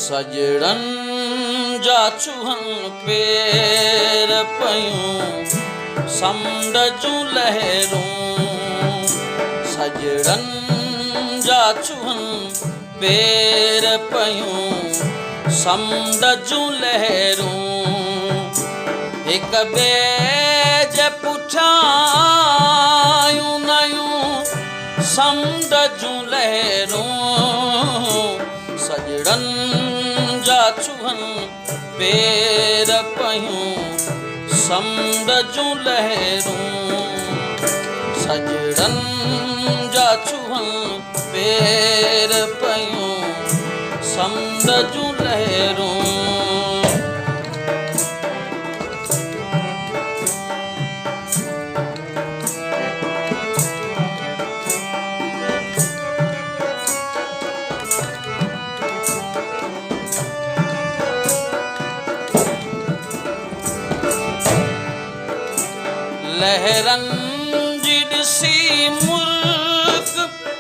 सजड़न जा चूहन पेर पयूं समुंड जूं लहरूं सजड़न जा चूहन पेर पयूं समुंड जूं लहरूं हिक ॿिए जे पुठियां नयूं समुंड जूं लहरूं सजड़न जा चूहन पेर पयूं समुंड जूं लहरूं सजड़न जा चूहन पेर पयूं समुंड जूं लहरूं लहरन जी ॾिसी मुल्क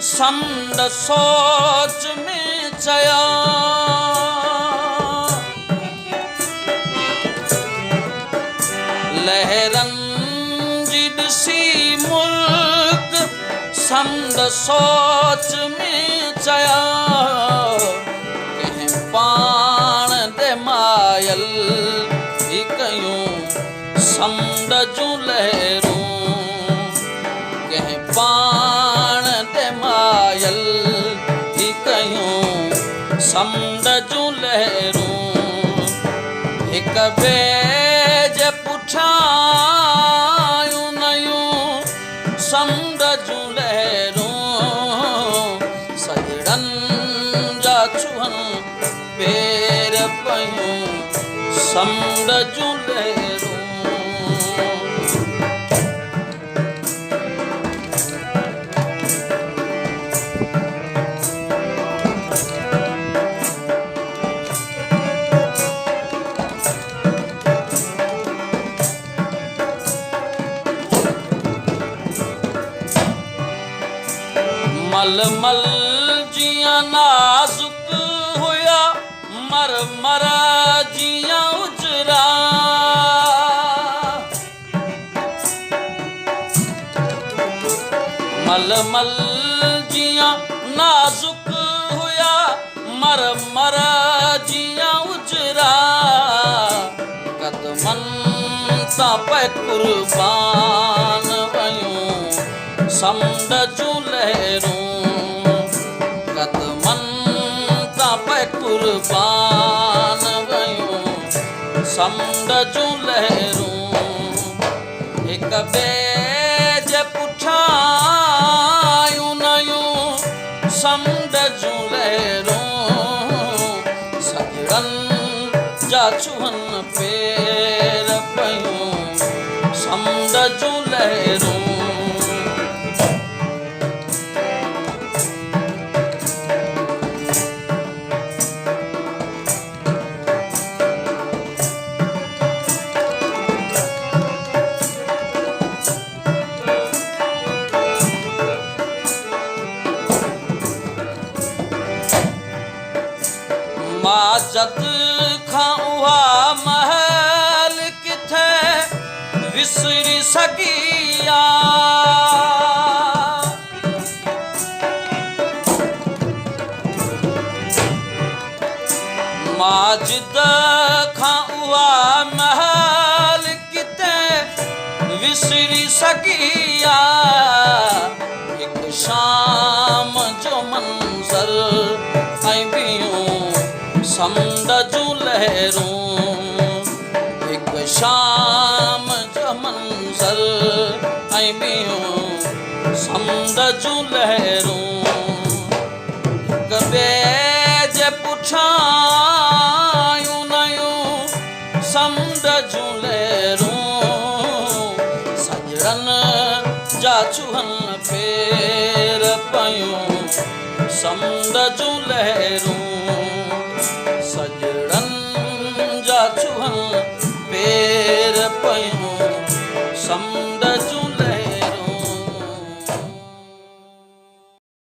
समुंड सोच में चया लहरन जी ॾिसी मुल्क समुंड सोच में चया कंहिं पाण ते मायल ही कयूं समुंड जूं लहरूं कंहिं पाण ते मायल ही कयूं समुंड जूं लहरूं हिक ॿिए जे पुठियां नयूं समुंड जूं लहरूं सजड़न जा चूहन पेर पयूं समुंड जूं लहरूं मलमल जियां नाज़ुक हुया मरमर जियां उजरा मलमल जियां नाज़ुक हुया मरमर जियां उजरा कदमन तां पे कुर्बान वयूं समुंड जूं लहरूं कदमन तां पे कुर्बान वयूं समुंड जूं लहरूं हिक ॿिए जे पुठियां नयूं समुंड जूं लहरूं सजड़न जा चूहन पेर पयूं समुंड जूं लहरूं माजद खां उहा महल किथे विसरी सघिया माजिद खां उहा महल किथे विसरी सघिया हिक शाम जो मंज़र ऐं ॿियूं समुंड जूं लहरूं हिक शाम जो मंज़र ऐं ॿियूं समुंड जूं लहरूं हिक ॿिए जे पुठियां नयूं समुंड जूं लहरूं सजड़न जा चूहन पेर पयूं समुंड जूं लहरूं